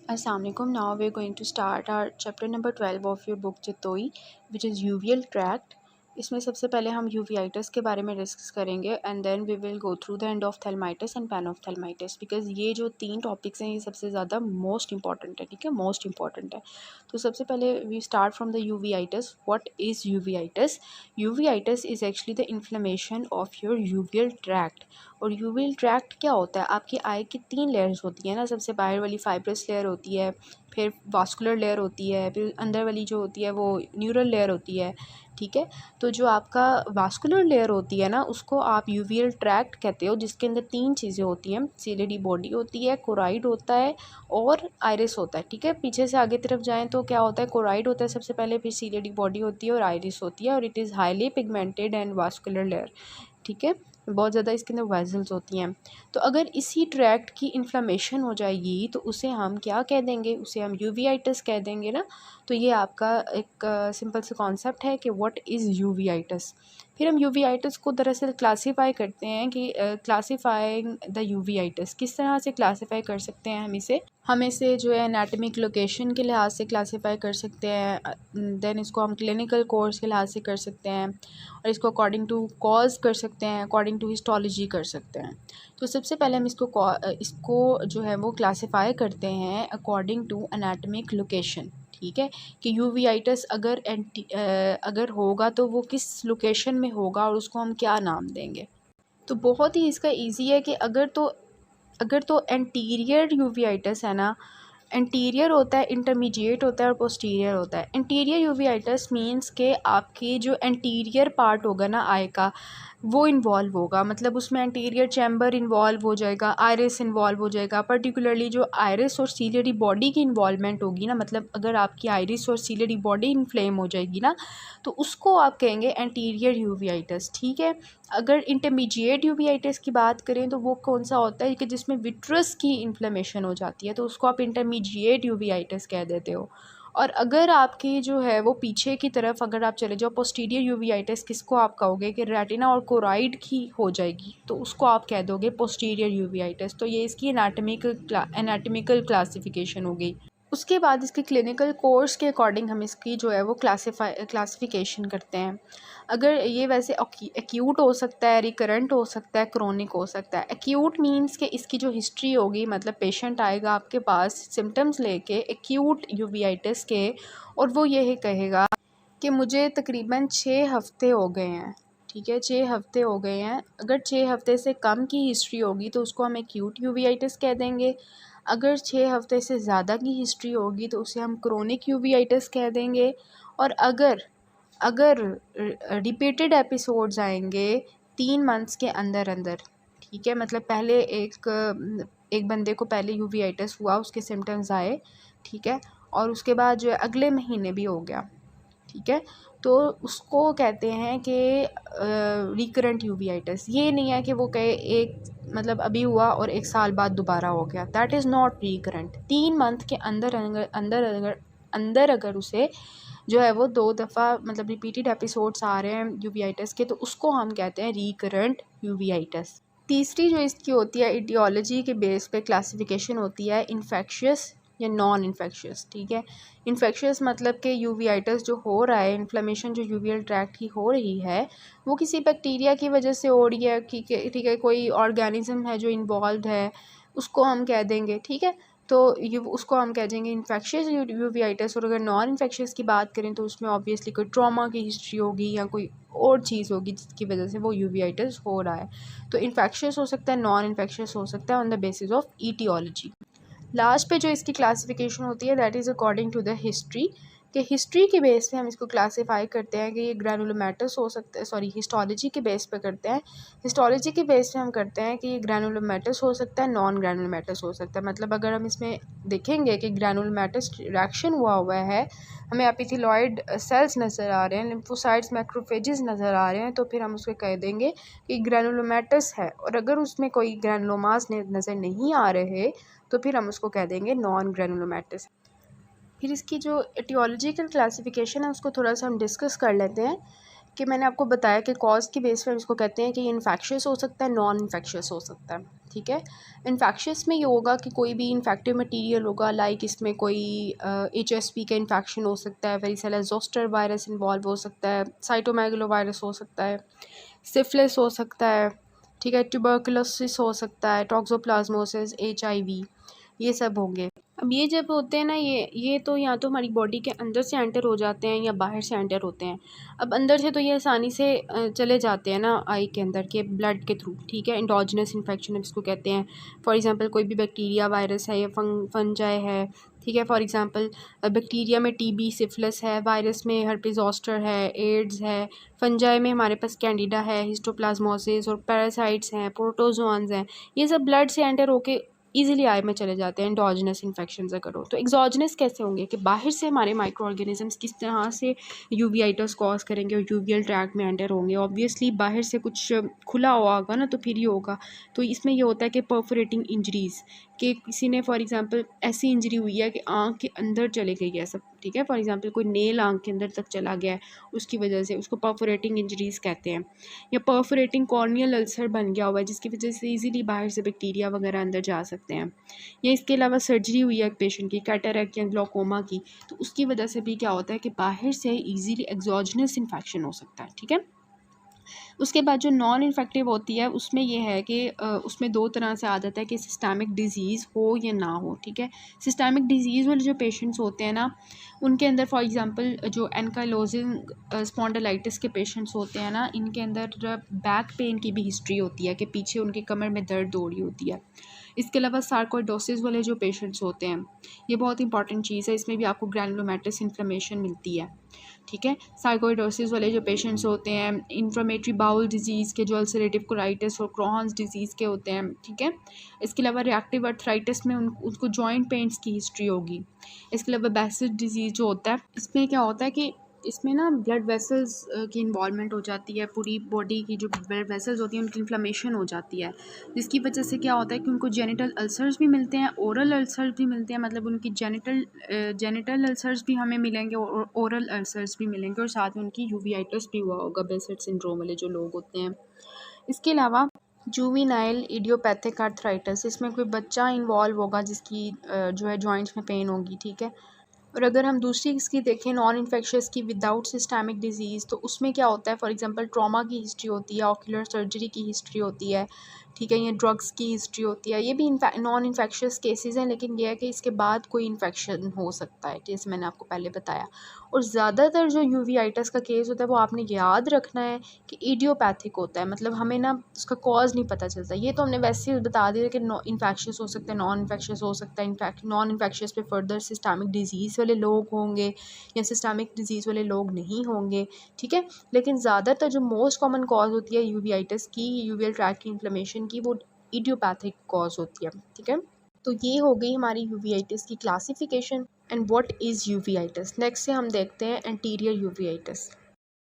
Assalamu alaikum. Now we're going to start our chapter number 12 of your book Jatoi, which is uveal tract. इसमें सबसे पहले हम uveitis के बारे में डिस्कस करेंगे and then we will go through the endophthalmitis and panophthalmitis, because ये जो 3 टॉपिक्स हैं ये सबसे ज़्यादा मोस्ट इंपॉर्टेंट है. ठीक है, मोस्ट इंपॉर्टेंट है. तो सबसे पहले we start from the uveitis. What is uveitis? Uveitis is actually the inflammation of your uveal tract. और यूवियल ट्रैक्ट क्या होता है? आपकी आई की 3 लेयर्स होती हैं ना. सबसे बाहर वाली फाइब्रस लेयर होती है, फिर वास्कुलर लेयर होती है, फिर अंदर वाली जो होती है वो न्यूरल लेयर होती है. ठीक है, तो जो आपका वास्कुलर लेयर होती है ना उसको आप यूवियल ट्रैक्ट कहते हो, जिसके अंदर 3 चीज़ें होती हैं. सीलिडी बॉडी होती है, कोराइड होता है और आइरिस होता है. ठीक है, पीछे से आगे तरफ जाएं तो क्या होता है? कोराइड होता है सबसे पहले, फिर सीलिडी बॉडी होती है और आइरिस होती है, और it is highly pigmented and vascular layer. ठीक है, बहुत ज़्यादा इसके अंदर वेजल्स होती हैं. तो अगर इसी ट्रैक्ट की इन्फ्लेमेशन हो जाएगी तो उसे हम क्या कह देंगे? उसे हम यूवियाइटिस कह देंगे ना. तो ये आपका एक सिंपल सा कॉन्सेप्ट है कि व्हाट इज़ यूवियाइटिस. फिर हम यूवियाइटिस को दरअसल क्लासीफाई करते हैं कि क्लासीफाइंग द यूवियाइटिस किस तरह से क्लासीफाई कर सकते हैं हम इसे जो है एनाटमिक लोकेशन के लिहाज से क्लासीफाई कर सकते हैं. देन इसको हम क्लिनिकल कोर्स के लिहाज से कर सकते हैं, और इसको अकॉर्डिंग टू कॉज कर सकते हैं, अकॉर्डिंग टू हिस्टोलॉजी कर सकते हैं. तो सबसे पहले हम इसको जो है वो क्लासीफाई करते हैं अकॉर्डिंग टू एनाटमिक लोकेशन. ठीक है, कि यूवियाइटिस अगर होगा तो वो किस लोकेशन में होगा और उसको हम क्या नाम देंगे. तो बहुत ही इसका इजी है कि अगर तो एंटीरियर यूवियाइटिस है ना. एंटीरियर होता है, इंटरमीडिएट होता है और पोस्टीरियर होता है. एंटीरियर यूवियाइटिस मींस के आपकी जो एंटीरियर पार्ट होगा ना आई का वो इन्वॉल्व होगा, मतलब उसमें एंटीरियर चैम्बर इन्वॉल्व हो जाएगा, आयरिस इन्वॉल्व हो जाएगा. पर्टिकुलरली जो आयरिस और सीलियरी बॉडी की इन्वॉल्वमेंट होगी ना, मतलब अगर आपकी आयरिस और सीलियरी बॉडी इन्फ्लेम हो जाएगी ना तो उसको आप कहेंगे एंटीरियर यूवियाइटिस. ठीक है, अगर इंटरमीडिएट यूवियाइटिस की बात करें तो वो कौन सा होता है कि जिसमें विट्रस की इन्फ्लेमेशन हो जाती है, तो उसको आप इंटरमीडिएट यूवियाइटिस कह देते हो. और अगर आपकी जो है वो पीछे की तरफ अगर आप चले जाओ पोस्टीरियर यूवियाइटिस, किसको आप कहोगे कि रेटिना और कोराइड की हो जाएगी, तो उसको आप कह दोगे पोस्टीरियर यूवियाइटिस. तो ये इसकी एनाटमिकल क्लासिफिकेशन हो गई. उसके बाद इसके क्लिनिकल कोर्स के अकॉर्डिंग हम इसकी जो है वो क्लासिफिकेशन करते हैं. अगर ये वैसे एक्यूट हो सकता है, रिकरेंट हो सकता है, क्रोनिक हो सकता है. एक्यूट मींस कि इसकी जो हिस्ट्री होगी, मतलब पेशेंट आएगा आपके पास सिम्टम्स लेके एक्यूट यूवियाइटिस के, और वो ये कहेगा कि मुझे तकरीबन 6 हफ़्ते हो गए हैं. ठीक है, 6 हफ़्ते हो गए हैं. अगर 6 हफ़्ते से कम की हिस्ट्री होगी तो उसको हम एक्यूट यूवियाइटिस कह देंगे. अगर 6 हफ़्ते से ज़्यादा की हिस्ट्री होगी तो उसे हम क्रोनिक यूवियाइटिस कह देंगे. और अगर अगर रिपीटेड एपिसोड्स आएंगे 3 मंथ्स के अंदर अंदर, ठीक है, मतलब पहले एक बंदे को पहले यूवियाइटिस हुआ, उसके सिम्टम्स आए, ठीक है, और उसके बाद जो है अगले महीने भी हो गया, ठीक है, तो उसको कहते हैं कि रिकरेंट यूवियाइटिस. ये नहीं है कि वो कहे एक मतलब अभी हुआ और 1 साल बाद दोबारा हो गया. That is not recurrent. 3 month के अंदर अगर उसे जो है वो 2 दफ़ा मतलब रिपीटेड एपिसोड्स आ रहे हैं यूवियाइटिस के, तो उसको हम कहते हैं रिकरेंट यूवियाइटिस. तीसरी जो इसकी होती है इटियोलॉजी के बेस पे क्लासिफिकेशन होती है इन्फेक्शियस या नॉन इन्फेक्शियस. ठीक है, इन्फेक्शियस मतलब कि यूवियाइटिस जो हो रहा है, इन्फ्लेमेशन जो यूवियल ट्रैक्ट की हो रही है वो किसी बैक्टीरिया की वजह से हो रही है. ठीक है, कोई ऑर्गेनिज्म है जो इन्वॉल्व है, उसको हम कह देंगे. ठीक है, तो ये उसको हम कह देंगे इन्फेक्शियस यूवियाइटिस. और अगर नॉन इन्फेक्शियस की बात करें तो उसमें ऑब्वियसली कोई ट्रॉमा की हिस्ट्री होगी या कोई और चीज़ होगी जिसकी वजह से वो यूवियाइटिस हो रहा है. तो इन्फेक्शियस हो सकता है, नॉन इन्फेक्शियस हो सकता है on the basis of etiology. Last पे जो इसकी क्लासिफिकेशन होती है that is according to the history. कि हिस्ट्री के बेस पे हम इसको क्लासीफाई करते हैं कि ये ग्रैनुलोमेटस हो सकता है, सॉरी हिस्टोलॉजी के बेस पे करते हैं. हिस्टोलॉजी के बेस पे हम करते हैं कि ये ग्रैनुलोमेटस हो सकता है, नॉन ग्रैनुलोमेटस हो सकता है. मतलब अगर हम इसमें देखेंगे कि ग्रैनुलोमेटस रिएक्शन हुआ है, हमें एपिथेलॉइड सेल्स नज़र आ रहे हैं, लिम्फोसाइट्स मैक्रोफेजेस नज़र आ रहे हैं, तो फिर हम उसको कह देंगे कि ग्रैनुलोमेटस है. और अगर उसमें कोई ग्रैनुलोमास नज़र नहीं आ रहे तो फिर हम उसको कह देंगे नॉन ग्रैनुलोमेटस. फिर इसकी जो एटियोलॉजिकल क्लासिफिकेशन है उसको थोड़ा सा हम डिस्कस कर लेते हैं कि मैंने आपको बताया कि कॉज की बेस पर इसको कहते हैं कि ये इन्फेक्शियस हो सकता है, नॉन इन्फेक्शियस हो सकता है, ठीक है। इन्फेक्शियस में ये होगा कि कोई भी इन्फेक्टिव मटीरियल होगा, लाइक इसमें कोई HSV का इन्फेक्शन हो सकता है, वेरिसेला ज़ोस्टर वायरस इन्वॉल्व हो सकता है, साइटोमेगालो वायरस हो सकता है, सिफिलिस हो सकता है, ठीक है, ट्यूबरकुलोसिस हो सकता है, टॉक्सोप्लाज्मोसिस, HIV, ये सब होंगे। अब ये जब होते हैं ना, ये तो या तो हमारी बॉडी के अंदर से एंटर हो जाते हैं या बाहर से एंटर होते हैं। अब अंदर से तो ये आसानी से चले जाते हैं ना आई के अंदर के ब्लड के थ्रू, ठीक है, एंडोजिनस इन्फेक्शन इसको कहते हैं। फॉर एग्जांपल कोई भी बैक्टीरिया वायरस है या फंजाई है, ठीक है। फॉर एग्जांपल बैक्टीरिया में TB सिफिलिस है, वायरस में हर्पीज ज़ोस्टर है, एड्स है, फंजाई में हमारे पास कैंडिडा है, हिस्टोप्लाज्मोसिस और पैरासाइट्स हैं, प्रोटोजोआन्स हैं। ये सब ब्लड से एंटर होके ईजिली आई में चले जाते हैं एंडोजिनस इन्फेक्शन अगर हो। तो एक्सोजिनस कैसे होंगे कि बाहर से हमारे माइक्रो ऑर्गेनिजम्स किस तरह से यूवीआइटिस कॉज करेंगे और यूवियल ट्रैक में एंटर होंगे। ऑब्वियसली बाहर से कुछ खुला हुआ होगा ना, तो फिर ये होगा। तो इसमें ये होता है कि परफोरेटिंग इंजरीज़, कि किसी ने फॉर एग्जांपल ऐसी इंजरी हुई है कि आँख के अंदर चले गई है सब, ठीक है। फॉर एग्जांपल कोई नेल आँख के अंदर तक चला गया है, उसकी वजह से उसको परफोरेटिंग इंजरीज़ कहते हैं। या परफोरेटिंग कॉर्नियल अल्सर बन गया हुआ है जिसकी वजह से ईजिली बाहर से बैक्टीरिया वगैरह अंदर जा सकते हैं। या इसके अलावा सर्जरी हुई है एक पेशेंट की कैटरेक्ट या ग्लोकोमा की, तो उसकी वजह से भी क्या होता है कि बाहर से ईजिली एक्सोजिनस इन्फेक्शन हो सकता है, ठीक है। उसके बाद जो नॉन इन्फेक्टिव होती है उसमें ये है कि उसमें दो तरह से आदत है कि सिस्टमिक डिजीज़ हो या ना हो, ठीक है। सिस्टमिक डिजीज़ वाले जो पेशेंट्स होते हैं ना, उनके अंदर फॉर एग्जांपल जो एनकाइलोजिंग स्पॉन्डिलाइटिस के पेशेंट्स होते हैं ना, इनके अंदर बैक पेन की भी हिस्ट्री होती है कि पीछे उनकी कमर में दर्द हो रही होती है। इसके अलावा सार्कोइडोसिस वाले जो पेशेंट्स होते हैं, ये बहुत इंपॉर्टेंट चीज़ है, इसमें भी आपको ग्रैनुलोमैटस इन्फ्लेमेशन मिलती है, ठीक है। सार्कोइडोसिस वाले जो पेशेंट्स होते हैं, इन्फ्लेमेटरी बाउल डिजीज़ के जो अल्सरेटिव कोलाइटिस और क्रोहन्स डिजीज़ के होते हैं, ठीक है। इसके अलावा रिएक्टिव अर्थराइटिस में उनको जॉइंट पेन्स की हिस्ट्री होगी। इसके अलावा बैसिस डिजीज़ जो होता है, इसमें क्या होता है कि इसमें ना ब्लड वेसल्स की इन्वॉल्वमेंट हो जाती है, पूरी बॉडी की जो ब्लड वेसल्स होती हैं उनकी इन्फ्लेमेशन हो जाती है, जिसकी वजह से क्या होता है कि उनको जेनिटल अल्सर्स भी मिलते हैं, ओरल अल्सर्स भी मिलते हैं, मतलब उनकी जेनिटल अल्सर्स भी हमें मिलेंगे और ओरल अल्सर्स भी मिलेंगे, और साथ में उनकी यूवीआइटिस भी हुआ होगा, बेसेट सिंड्रोम वाले जो लोग होते हैं। इसके अलावा जुवेनाइल इडियोपैथिक आर्थराइटिस, इसमें कोई बच्चा इन्वॉल्व होगा जिसकी जो है जॉइंट्स में पेन होगी, ठीक है। और अगर हम दूसरी इसकी देखें नॉन इन्फेक्शियस की विदाउट सिस्टमिक डिजीज़, तो उसमें क्या होता है, फॉर एग्जांपल ट्रॉमा की हिस्ट्री होती है, ऑक्यूलर सर्जरी की हिस्ट्री होती है, ठीक है, ये ड्रग्स की हिस्ट्री होती है। ये भी नॉन इन्फेक्शियस केसेस हैं, लेकिन यह है कि इसके बाद कोई इन्फेक्शन हो सकता है, जैसे मैंने आपको पहले बताया। और ज़्यादातर जो यूवीआइटिस का केस होता है वो आपने याद रखना है कि इडियोपैथिक होता है, मतलब हमें ना उसका कॉज नहीं पता चलता। ये तो हमने वैसे ही बता दिया कि इन्फेक्शियस हो सकता है, नॉन इन्फेक्शियस हो सकता है। इनफैक्ट नॉन इन्फेक्शियस पे फर्दर सिस्टमिक डिजीज़ वाले लोग होंगे या सिस्टमिक डिजीज़ वाले लोग नहीं होंगे, ठीक है। लेकिन ज़्यादातर जो मोस्ट कॉमन कॉज होती है यूवीआइटिस की, यूवियल ट्रैक्ट की इन्फ्लेमेशन की, वो इडियोपैथिक कॉज होती है, ठीक है। तो ये हो गई हमारी यूवीआइटिस की classification and what is uveitis. Next से हम देखते हैं एंटीरियर यूवीआइटिस।